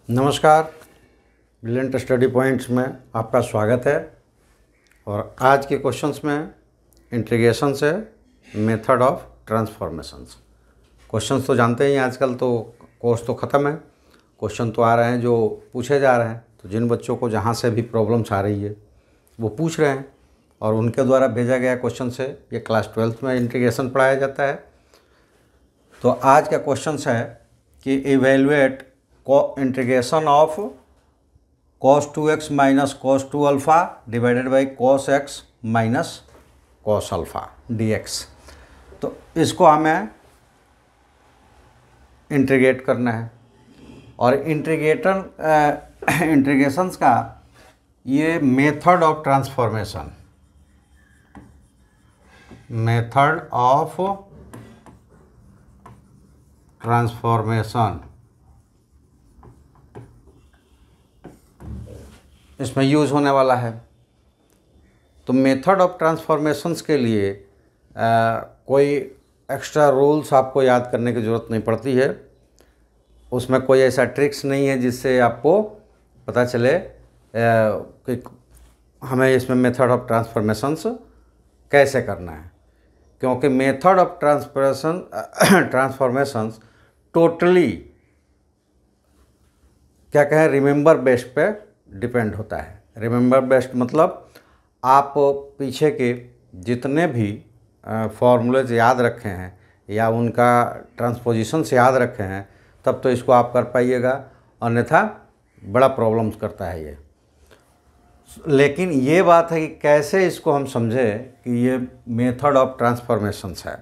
नमस्कार, brilliant study points में आपका स्वागत है। और आज के क्वेश्चंस में इंटीग्रेशन से मेथड ऑफ ट्रांसफॉर्मेशंस। क्वेश्चंस तो जानते ही हैं, आजकल तो कोर्स तो ख़त्म है, क्वेश्चन तो आ रहे हैं जो पूछे जा रहे हैं। तो जिन बच्चों को जहाँ से भी प्रॉब्लम्स आ रही है वो पूछ रहे हैं और उनके द्वारा भेजा गया क्वेश्चन से ये क्लास 12th में इंटीग्रेशन पढ़ाया जाता है। तो आज का क्वेश्चन है कि evaluate integration of cos 2x minus cos 2 alpha divided by cos x minus cos alpha dx। तो इसको हमें इंटीग्रेट करना है और इंटीग्रेशंस का ये method of transformation, method of transformation इसमें यूज़ होने वाला है। तो मेथड ऑफ ट्रांसफॉर्मेशंस के लिए कोई एक्स्ट्रा रूल्स आपको याद करने की ज़रूरत नहीं पड़ती है। उसमें कोई ऐसा ट्रिक्स नहीं है जिससे आपको पता चले कि हमें इसमें मेथड ऑफ ट्रांसफॉर्मेशंस कैसे करना है, क्योंकि मेथड ऑफ ट्रांसफॉर्मेशंस टोटली क्या कहें रिमेंबर बेस्ड पे डिपेंड होता है। रिमेंबर बेस्ड मतलब आप पीछे के जितने भी फॉर्मूलेज याद रखे हैं या उनका ट्रांसपोजिशंस याद रखे हैं तब तो इसको आप कर पाइएगा, अन्यथा बड़ा प्रॉब्लम्स करता है ये। लेकिन ये बात है कि कैसे इसको हम समझें कि ये मेथड ऑफ ट्रांसफॉर्मेशंस है।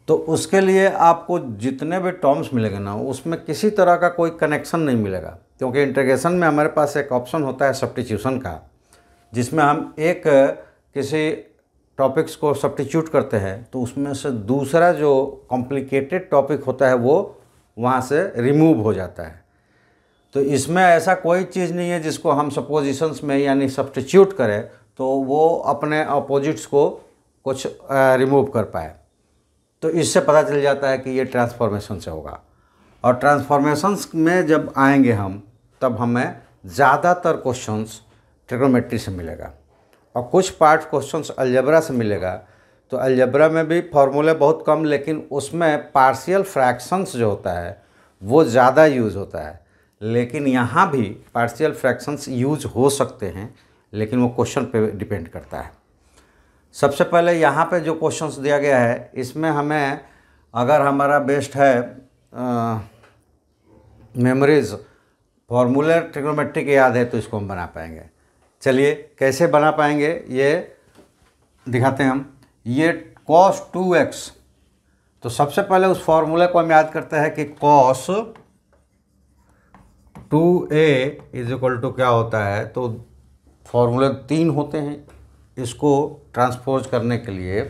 तो उसके लिए आपको जितने भी टर्म्स मिलेंगे ना उसमें किसी तरह का कोई कनेक्शन नहीं मिलेगा, क्योंकि इंटीग्रेशन में हमारे पास एक ऑप्शन होता है सब्स्टिट्यूशन का, जिसमें हम एक किसी टॉपिक्स को सब्स्टिट्यूट करते हैं तो उसमें से दूसरा जो कॉम्प्लिकेटेड टॉपिक होता है वो वहाँ से रिमूव हो जाता है। तो इसमें ऐसा कोई चीज़ नहीं है जिसको हम सपोजिशंस में यानी सब्स्टिट्यूट करें तो वो अपने अपोजिट्स को कुछ रिमूव कर पाए। तो इससे पता चल जाता है कि ये ट्रांसफॉर्मेशन से होगा। और ट्रांसफॉर्मेशंस में जब आएंगे हम तब हमें ज़्यादातर क्वेश्चंस ट्रिग्नोमेट्री से मिलेगा और कुछ पार्ट क्वेश्चंस अलजेब्रा से मिलेगा। तो अलजेब्रा में भी फॉर्मूले बहुत कम, लेकिन उसमें पार्शियल फ्रैक्शंस जो होता है वो ज़्यादा यूज़ होता है। लेकिन यहाँ भी पार्शियल फ्रैक्शंस यूज हो सकते हैं, लेकिन वो क्वेश्चन पे डिपेंड करता है। सबसे पहले यहाँ पे जो क्वेश्चंस दिया गया है इसमें हमें अगर हमारा बेस्ट है मेमोरीज फॉर्मूले ट्रिग्नोमेट्री के याद है तो इसको हम बना पाएंगे। चलिए कैसे बना पाएंगे ये दिखाते हैं हम। ये cos 2x, तो सबसे पहले उस फॉर्मूले को हम याद करते हैं कि cos 2a is equal to क्या होता है। तो फॉर्मूले 3 होते हैं, इसको ट्रांसपोज करने के लिए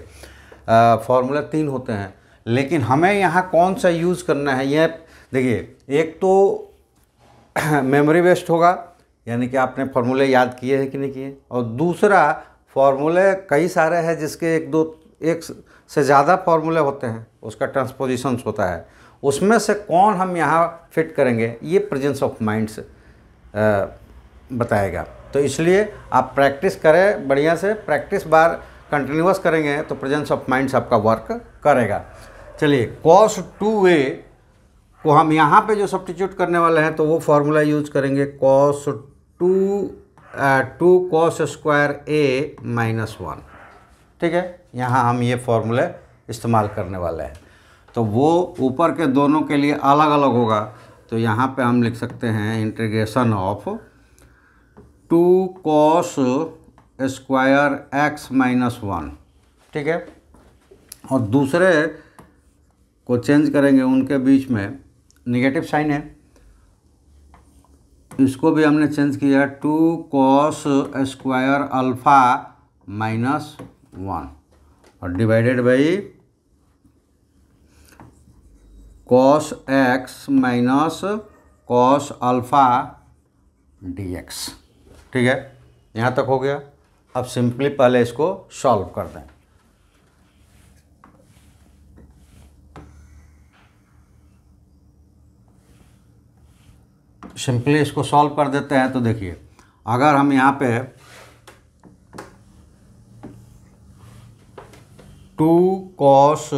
फॉर्मूला 3 होते हैं, लेकिन हमें यहाँ कौन सा यूज़ करना है ये देखिए। एक तो मेमोरी बेस्ड होगा, यानी कि आपने फॉर्मूले याद किए हैं कि नहीं किए, और दूसरा फॉर्मूले कई सारे हैं जिसके एक से ज़्यादा फॉर्मूले होते हैं, उसका ट्रांसपोजिशंस होता है, उसमें से कौन हम यहाँ फिट करेंगे ये प्रेजेंस ऑफ माइंड से बताएगा। तो इसलिए आप प्रैक्टिस करें बढ़िया से, प्रैक्टिस बार कंटिन्यूअस करेंगे तो प्रेजेंस ऑफ माइंड्स आपका वर्क करेगा। चलिए cos 2a को हम यहाँ पे जो सब्स्टिट्यूट करने वाले हैं तो वो फार्मूला यूज करेंगे cos 2 cos square a minus 1। ठीक है, यहाँ हम ये फार्मूले इस्तेमाल करने वाले हैं। तो वो ऊपर के दोनों के लिए अलग अलग होगा। तो यहाँ पे हम लिख सकते हैं integration of 2 cos square x minus 1। ठीक है, और दूसरे को चेंज करेंगे, उनके बीच में नेगेटिव साइन है, इसको भी हमने चेंज किया 2 cos स्क्वायर अल्फ़ा माइनस 1 और divided by cos x minus cos alpha dx। ठीक है, यहाँ तक हो गया। अब सिंपली पहले इसको सॉल्व कर दें। सिंपली इसको सॉल्व कर देते हैं। तो देखिए, अगर हम यहाँ पे 2 cos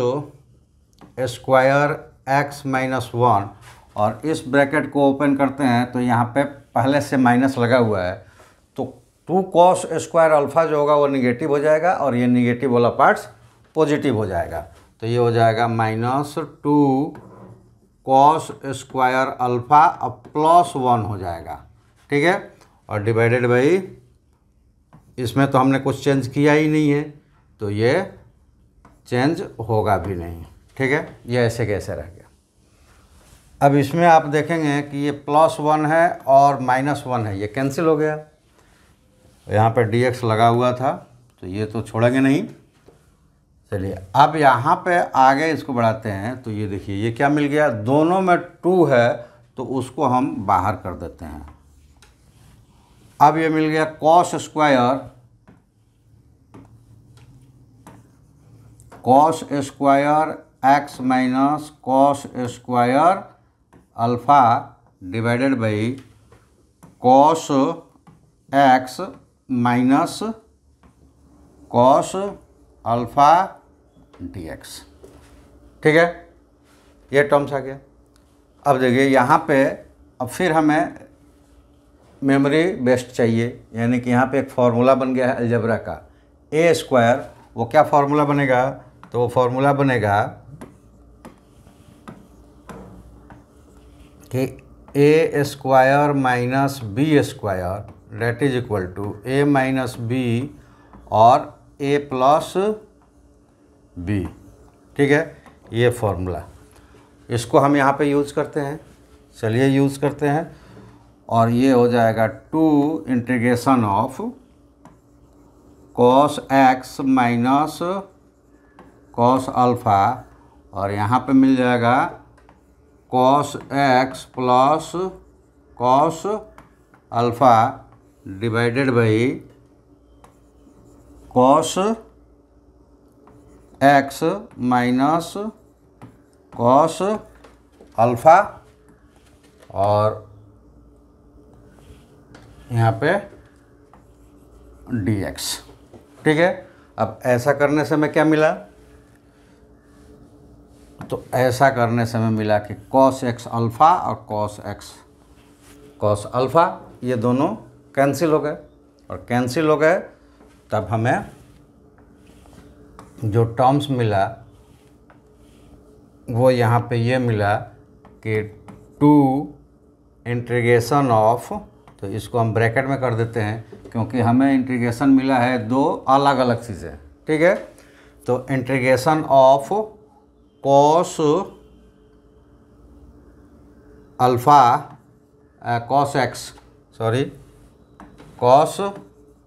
स्क्वायर x माइनस 1 और इस ब्रैकेट को ओपन करते हैं तो यहाँ पे पहले से माइनस लगा हुआ है, तो 2 cos स्क्वायर अल्फ़ा जो होगा वो निगेटिव हो जाएगा और ये निगेटिव वाला पार्ट्स पॉजिटिव हो जाएगा। तो ये हो जाएगा -2 cos स्क्वायर अल्फ़ा अब +1 हो जाएगा, ठीक है। और डिवाइडेड बाई, इसमें तो हमने कुछ चेंज किया ही नहीं है तो ये चेंज होगा भी नहीं, ठीक है। ये ऐसे कैसे रह गया। अब इसमें आप देखेंगे कि ये +1 है और -1 है, ये कैंसिल हो गया। यहाँ पर dx लगा हुआ था तो ये तो छोड़ेंगे नहीं। चलिए अब यहाँ पे आगे इसको बढ़ाते हैं तो ये देखिए ये क्या मिल गया, दोनों में 2 है तो उसको हम बाहर कर देते हैं। अब ये मिल गया cos square x minus cos square alpha divided by cos x minus cos alpha dx, ठीक है। ये टर्म्स आ गया। अब देखिए यहाँ पे अब फिर हमें मेमोरी बेस्ड चाहिए, यानी कि यहाँ पे एक फार्मूला बन गया है अलजेब्रा का ए स्क्वायर। वो क्या फार्मूला बनेगा, तो वो फार्मूला बनेगा कि A square minus B square that is equal to A minus B और ए प्लस बी, ठीक है। ये फार्मूला, इसको हम यहाँ पे यूज़ करते हैं। चलिए यूज़ करते हैं और ये हो जाएगा 2 integration of cos x minus cos alpha और यहाँ पे मिल जाएगा cos x plus cos alpha divided by cos x minus cos alpha और यहाँ पे dx, ठीक है। अब ऐसा करने से हमें क्या मिला, तो ऐसा करने से हमें मिला कि cos x अल्फ़ा और cos अल्फ़ा ये दोनों कैंसिल हो गए और कैंसिल हो गए तब हमें जो टर्म्स मिला वो यहाँ पे ये मिला कि 2 इंटीग्रेशन ऑफ, तो इसको हम ब्रैकेट में कर देते हैं क्योंकि हमें इंटीग्रेशन मिला है 2 अलग अलग चीज़ें, ठीक है। तो integration of cos alpha cos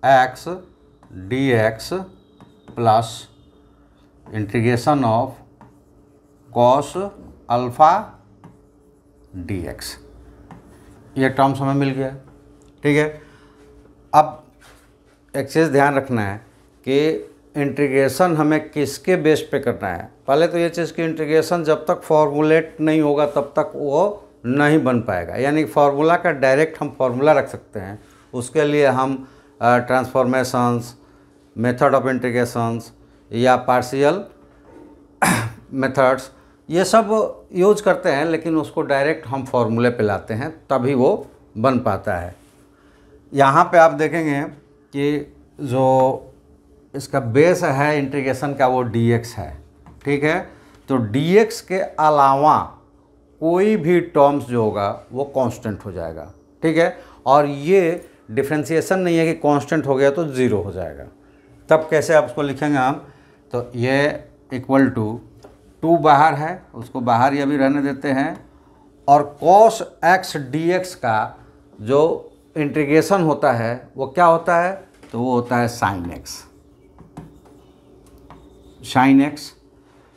x dx plus integration of cos alpha dx, ये टर्म्स हमें मिल गया, ठीक है। अब एक चीज़ ध्यान रखना है कि इंटीग्रेशन हमें किसके बेस पे करना है। पहले तो ये चीज़ कि इंटीग्रेशन जब तक फॉर्मूलेट नहीं होगा तब तक वो नहीं बन पाएगा, यानी फार्मूला का डायरेक्ट हम फार्मूला रख सकते हैं। उसके लिए हम ट्रांसफॉर्मेशंस, मेथड ऑफ इंटीग्रेशंस या पार्शियल मेथड्स ये सब यूज करते हैं, लेकिन उसको डायरेक्ट हम फार्मूले पे लाते हैं तभी वो बन पाता है। यहाँ पे आप देखेंगे कि जो इसका बेस है इंटीग्रेशन का वो dx है, ठीक है। तो dx के अलावा कोई भी टर्म्स जो होगा वो कांस्टेंट हो जाएगा, ठीक है। और ये डिफ्रेंशिएशन नहीं है कि कांस्टेंट हो गया तो 0 हो जाएगा। तब कैसे आप उसको लिखेंगे हम, तो ये इक्वल टू 2 बाहर है, उसको बाहर ये भी रहने देते हैं, और cos x dx का जो इंटीग्रेशन होता है वो क्या होता है, तो वो होता है sin x।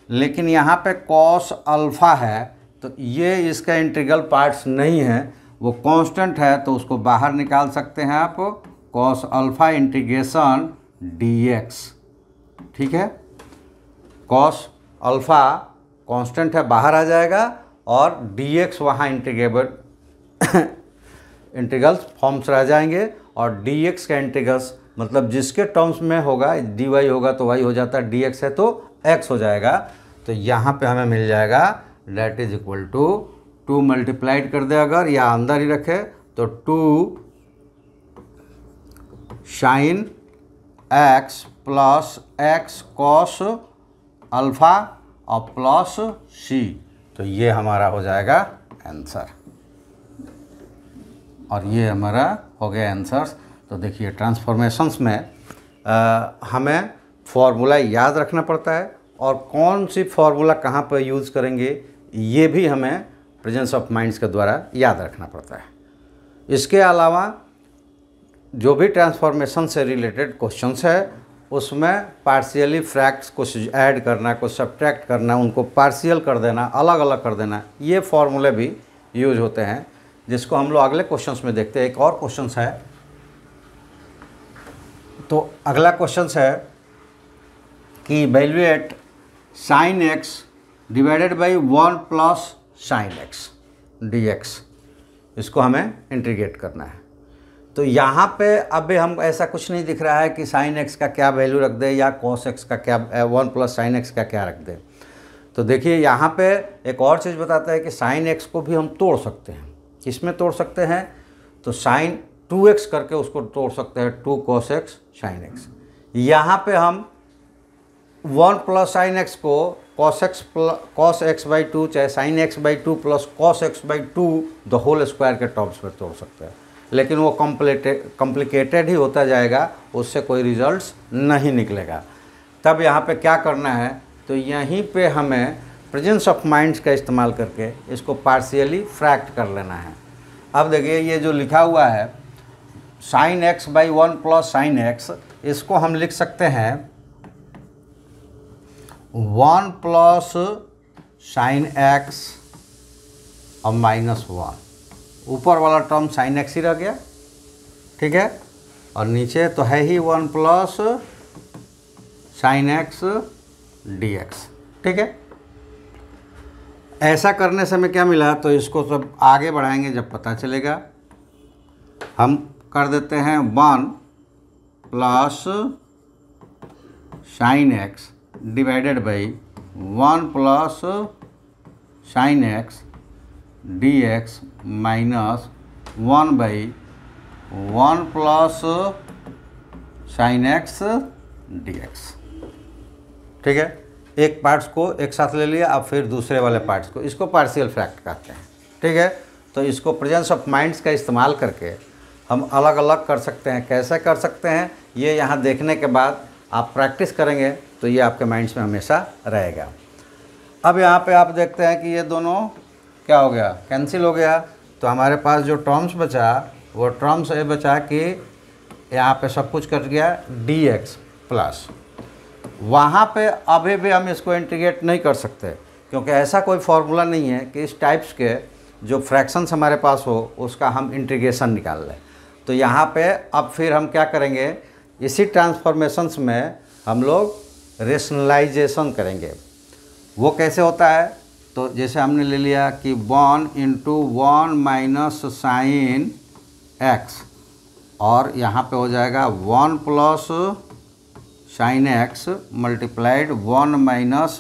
लेकिन यहाँ पे cos अल्फ़ा है तो ये इसका इंटीग्रल पार्ट्स नहीं है, वो कांस्टेंट है, तो उसको बाहर निकाल सकते हैं आप, cos अल्फ़ा इंटीग्रेशन dx, ठीक है। cos अल्फ़ा कांस्टेंट है, बाहर आ जाएगा और dx वहाँ इंटीग्रेबल इंटीग्रल्स फॉर्म्स रह जाएंगे और dx का इंटीग्रल्स मतलब जिसके टर्म्स में होगा dy होगा तो y हो जाता है, dx है तो x हो जाएगा। तो यहाँ पे हमें मिल जाएगा that is equal to 2 multiplied कर दे अगर या अंदर ही रखे तो 2 sine x plus x cos alpha और प्लस c, तो ये हमारा हो जाएगा आंसर और ये हमारा हो गया आंसर्स। तो देखिए ट्रांसफॉर्मेशंस में हमें फॉर्मूला याद रखना पड़ता है और कौन सी फॉर्मूला कहाँ पर यूज़ करेंगे ये भी हमें प्रेजेंस ऑफ माइंड्स के द्वारा याद रखना पड़ता है। इसके अलावा जो भी ट्रांसफॉर्मेशन से रिलेटेड क्वेश्चंस है उसमें पार्शियली फ्रैक्ट्स को ऐड करना, को सब्ट्रैक्ट करना, उनको पार्शियल कर देना, अलग अलग कर देना, ये फॉर्मूले भी यूज होते हैं जिसको हम लोग अगले क्वेश्चंस में देखते हैं। एक और क्वेश्चंस है, तो अगला क्वेश्चंस है कि evaluate sine x divided by 1 plus sine x dx, इसको हमें इंटीग्रेट करना है। तो यहाँ पे अभी हम ऐसा कुछ नहीं दिख रहा है कि साइन एक्स का क्या वैल्यू रख दे या कॉस एक्स का क्या 1 प्लस साइन एक्स का क्या रख दे। तो देखिए यहाँ पे एक और चीज़ बताता है कि साइन एक्स को भी हम तोड़ सकते हैं। किसमें तोड़ सकते हैं? तो साइन 2x करके उसको तोड़ सकते हैं 2 cos x साइन एक्स। यहाँ पे हम 1 प्लस साइन एक्स को cos x बाई 2 चाहे sine x by 2 plus cos x by 2 the whole square के टर्म्स में तोड़ सकते हैं, लेकिन वो कॉम्प्लिकेटेड ही होता जाएगा, उससे कोई रिजल्ट्स नहीं निकलेगा। तब यहाँ पे क्या करना है, तो यहीं पे हमें प्रेजेंस ऑफ माइंड्स का इस्तेमाल करके इसको पार्शियली फ्रैक्ट कर लेना है। अब देखिए ये जो लिखा हुआ है sine x by 1 plus sine x, इसको हम लिख सकते हैं 1 प्लस साइन एक्स और -1, ऊपर वाला टर्म साइन एक्स ही रह गया, ठीक है, और नीचे तो है ही 1 प्लस साइन एक्स dx, ठीक है। ऐसा करने से हमें क्या मिला, तो इसको सब आगे बढ़ाएंगे जब पता चलेगा। हम कर देते हैं 1 plus sine x divided by 1 plus sine x dx minus 1 by 1 plus sine x dx, ठीक है। एक पार्ट्स को एक साथ ले लिया, अब फिर दूसरे वाले पार्ट्स को, इसको पार्शियल फ्रैक्ट कहते हैं, ठीक है। तो इसको प्रेजेंस ऑफ माइंड्स का इस्तेमाल करके हम अलग अलग कर सकते हैं। कैसे कर सकते हैं ये यहाँ देखने के बाद आप प्रैक्टिस करेंगे तो ये आपके माइंड्स में हमेशा रहेगा। अब यहाँ पे आप देखते हैं कि ये दोनों क्या हो गया, कैंसिल हो गया। तो हमारे पास जो टर्म्स बचा वो टर्म्स ये बचा कि यहाँ पे सब कुछ कट गया dx प्लस, वहाँ पे अभी भी हम इसको इंटीग्रेट नहीं कर सकते क्योंकि ऐसा कोई फार्मूला नहीं है कि इस टाइप्स के जो फ्रैक्शंस हमारे पास हो उसका हम इंटीग्रेशन निकाल लें। तो यहाँ पे अब फिर हम क्या करेंगे, इसी ट्रांसफॉर्मेशंस में हम लोग रेशनलाइजेशन करेंगे। वो कैसे होता है, तो जैसे हमने ले लिया कि 1 इंटू 1 माइनस साइन एक्स, और यहाँ पे हो जाएगा 1 plus sine x multiplied 1 minus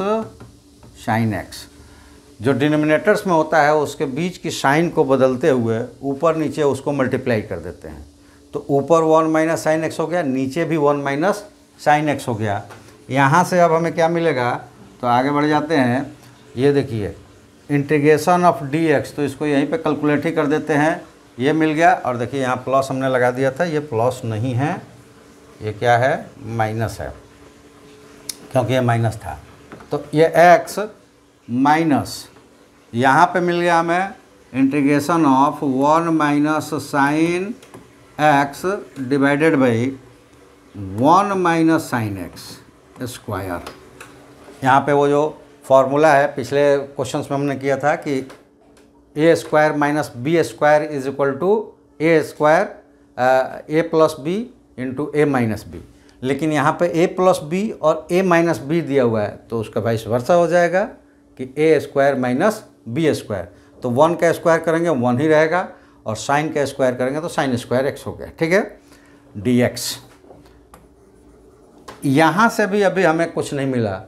sine x. जो डिनोमिनेटर्स में होता है उसके बीच की साइन को बदलते हुए ऊपर नीचे उसको मल्टीप्लाई कर देते हैं। तो ऊपर 1 माइनस साइन एक्स हो गया, नीचे भी 1 माइनस साइन एक्स हो गया। यहाँ से अब हमें क्या मिलेगा, तो आगे बढ़ जाते हैं। ये देखिए इंटीग्रेशन ऑफ dx, तो इसको यहीं पे कैलकुलेट ही कर देते हैं, ये मिल गया। और देखिए यहाँ प्लस हमने लगा दिया था, ये प्लस नहीं है, ये क्या है, माइनस है, क्योंकि ये माइनस था। तो ये x माइनस यहाँ पे मिल गया हमें integration of 1 minus sine x divided by 1 minus sine x square. यहाँ पे वो जो फॉर्मूला है पिछले क्वेश्चंस में हमने किया था कि A square minus B square is equal to A square A plus B into A minus B, लेकिन यहाँ पे a प्लस बी और a माइनस बी दिया हुआ है, तो उसका वाइस वर्सा हो जाएगा कि a square minus B square. तो 1 का स्क्वायर करेंगे 1 ही रहेगा, और साइन का स्क्वायर करेंगे तो साइन स्क्वायर एक्स हो गया, ठीक है, dx। यहाँ से भी अभी हमें कुछ नहीं मिला,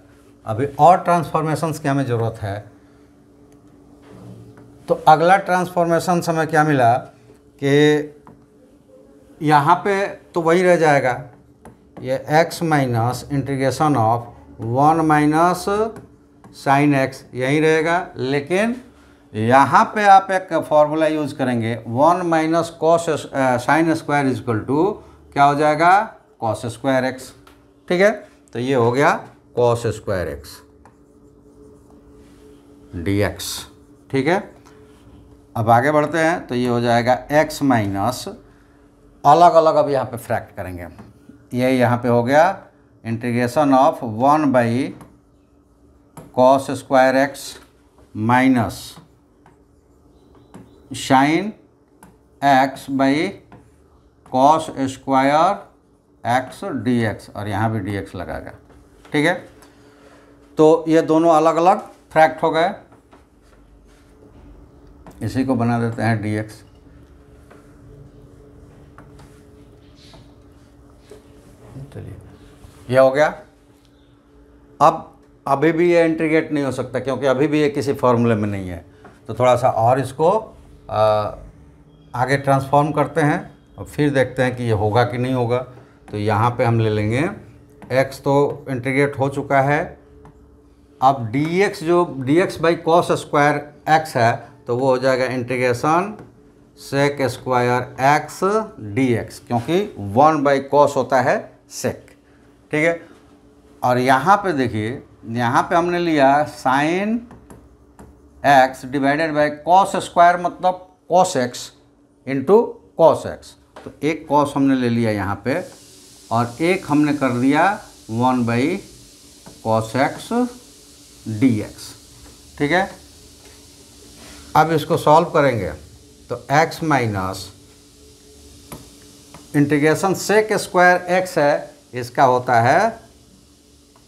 अभी और ट्रांसफॉर्मेशंस की हमें ज़रूरत है। तो अगला ट्रांसफॉर्मेशन हमें क्या मिला कि यहाँ पे तो वही रह जाएगा, ये x minus integration of 1 minus sine x यही रहेगा, लेकिन यहाँ पे आप एक फॉर्मूला यूज करेंगे 1 minus cos sine square is equal to क्या हो जाएगा, कॉस स्क्वायर एक्स, ठीक है। तो ये हो गया कॉस स्क्वायर एक्स dx, ठीक है। अब आगे बढ़ते हैं, तो ये हो जाएगा x माइनस, अलग अलग अब यहाँ पे फ्रैक्ट करेंगे, ये यहाँ पे हो गया integration of 1 by cos square x minus sine x by cos square x dx, और यहाँ भी dx लगाएगा, ठीक है। तो ये दोनों अलग अलग फ्रैक्ट हो गए, इसी को बना देते हैं dx। चलिए ये हो गया। अब अभी भी ये इंटीग्रेट नहीं हो सकता क्योंकि अभी भी ये किसी फॉर्मूले में नहीं है, तो थोड़ा सा और इसको आगे ट्रांसफॉर्म करते हैं और फिर देखते हैं कि ये होगा कि नहीं होगा। तो यहाँ पे हम ले लेंगे x तो इंटीग्रेट हो चुका है, अब dx जो dx बाई कॉस स्क्वायर x है तो वो हो जाएगा integration sec square x dx, क्योंकि 1 बाई कॉस होता है सेक, ठीक है। और यहाँ पे देखिए, यहाँ पे हमने लिया sine x divided by cos square मतलब cos x into cos x, तो एक कॉस हमने ले लिया यहाँ पे और एक हमने कर दिया 1 बाई कॉस x dx, ठीक है। अब इसको सॉल्व करेंगे तो x minus integration sec square x है, इसका होता है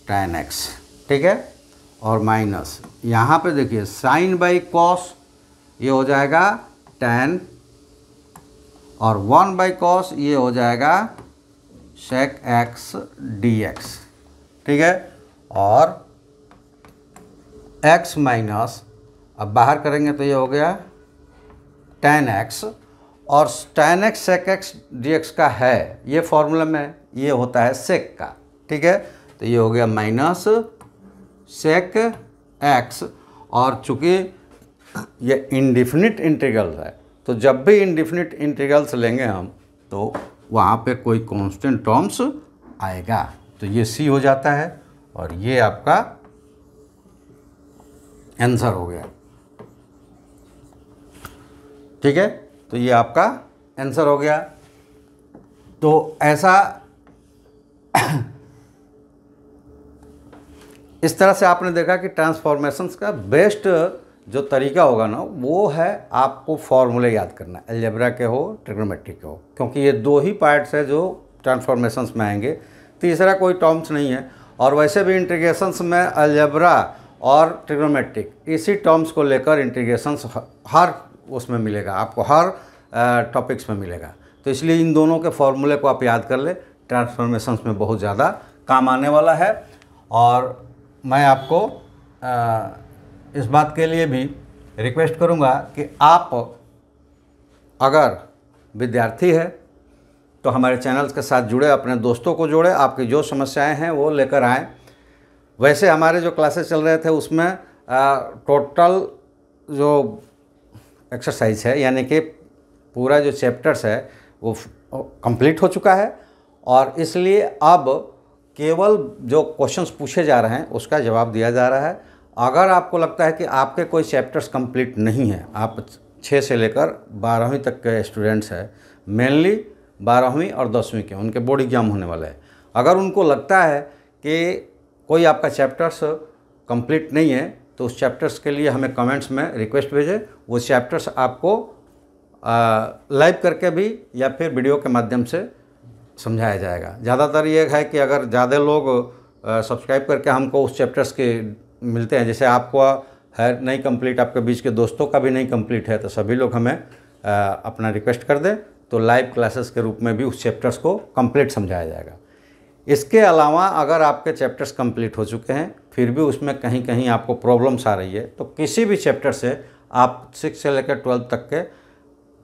tan x, ठीक है, और माइनस यहाँ पे देखिए साइन बाई कॉस ये हो जाएगा tan, और 1 बाई कॉस ये हो जाएगा सेक x dx, ठीक है। और x माइनस, अब बाहर करेंगे तो ये हो गया tan x, और tan x सेक x dx का है, ये फॉर्मूला में ये होता है सेक का, ठीक है। तो ये हो गया माइनस सेक x, और चूँकि ये इंडिफिनिट इंटीग्रल है तो जब भी इंडिफिनिट इंटीग्रल्स लेंगे हम तो वहाँ पे कोई कांस्टेंट टर्म्स आएगा, तो ये c हो जाता है और ये आपका आंसर हो गया, ठीक है। तो ये आपका आंसर हो गया। तो ऐसा इस तरह से आपने देखा कि ट्रांसफॉर्मेशंस का बेस्ट जो तरीका होगा ना वो है आपको फॉर्मूले याद करना, अलजेब्रा के हो ट्रिग्नोमेट्रिक के हो, क्योंकि ये दो ही पार्ट्स है जो ट्रांसफॉर्मेशंस में आएंगे, तीसरा कोई टर्म्स नहीं है। और वैसे भी इंटीग्रेशंस में अलजेब्रा और ट्रिग्नोमेट्रिक इसी टर्म्स को लेकर इंटीग्रेशंस हर उसमें मिलेगा आपको, हर टॉपिक्स में मिलेगा। तो इसलिए इन दोनों के फॉर्मूले को आप याद कर ले, ट्रांसफॉर्मेशंस में बहुत ज़्यादा काम आने वाला है। और मैं आपको इस बात के लिए भी रिक्वेस्ट करूंगा कि आप अगर विद्यार्थी है तो हमारे चैनल्स के साथ जुड़े, अपने दोस्तों को जोड़े, आपकी जो समस्याएं हैं वो लेकर आएँ। वैसे हमारे जो क्लासेस चल रहे थे उसमें टोटल जो एक्सरसाइज है यानी कि पूरा जो चैप्टर्स है वो कंप्लीट हो चुका है, और इसलिए अब केवल जो क्वेश्चंस पूछे जा रहे हैं उसका जवाब दिया जा रहा है। अगर आपको लगता है कि आपके कोई चैप्टर्स कंप्लीट नहीं हैं, आप 6 से लेकर 12वीं तक के स्टूडेंट्स हैं, मेनली 12वीं और 10वीं के, उनके बोर्ड एग्जाम होने वाला है, अगर उनको लगता है कि कोई आपका चैप्टर्स कंप्लीट नहीं है तो उस चैप्टर्स के लिए हमें कमेंट्स में रिक्वेस्ट भेजें, वो चैप्टर्स आपको लाइव करके भी या फिर वीडियो के माध्यम से समझाया जाएगा। ज़्यादातर ये है कि अगर ज़्यादा लोग सब्सक्राइब करके हमको उस चैप्टर्स के मिलते हैं, जैसे आपको है नहीं कंप्लीट, आपके बीच के दोस्तों का भी नहीं कंप्लीट है, तो सभी लोग हमें अपना रिक्वेस्ट कर दें तो लाइव क्लासेस के रूप में भी उस चैप्टर्स को कंप्लीट समझाया जाएगा। इसके अलावा अगर आपके चैप्टर्स कंप्लीट हो चुके हैं फिर भी उसमें कहीं कहीं आपको प्रॉब्लम्स आ रही है तो किसी भी चैप्टर से आप 6 से लेकर 12 तक के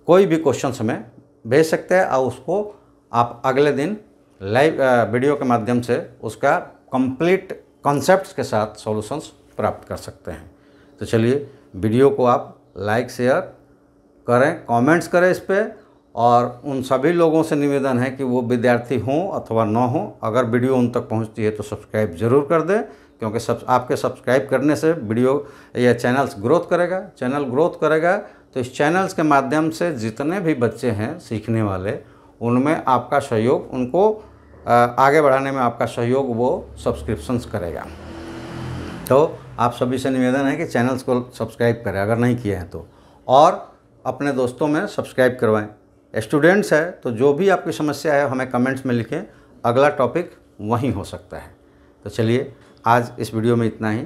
कोई भी क्वेश्चन हमें भेज सकते हैं और उसको आप अगले दिन लाइव वीडियो के माध्यम से उसका कंप्लीट कॉन्सेप्ट्स के साथ सॉल्यूशंस प्राप्त कर सकते हैं। तो चलिए वीडियो को आप लाइक शेयर करें, कमेंट्स करें इस पर, और उन सभी लोगों से निवेदन है कि वो विद्यार्थी हों अथवा ना हों, अगर वीडियो उन तक पहुंचती है तो सब्सक्राइब ज़रूर कर दें, क्योंकि आपके सब्सक्राइब करने से वीडियो या चैनल्स ग्रोथ करेगा। चैनल ग्रोथ करेगा तो इस चैनल्स के माध्यम से जितने भी बच्चे हैं सीखने वाले, उनमें आपका सहयोग, उनको आगे बढ़ाने में आपका सहयोग वो सब्सक्रिप्शंस करेगा। तो आप सभी से निवेदन है कि चैनल्स को सब्सक्राइब करें अगर नहीं किए हैं तो, और अपने दोस्तों में सब्सक्राइब करवाएं। स्टूडेंट्स है तो जो भी आपकी समस्या है हमें कमेंट्स में लिखें, अगला टॉपिक वहीं हो सकता है। तो चलिए आज इस वीडियो में इतना ही,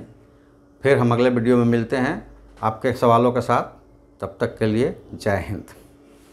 फिर हम अगले वीडियो में मिलते हैं आपके सवालों के साथ। तब तक के लिए जय हिंद।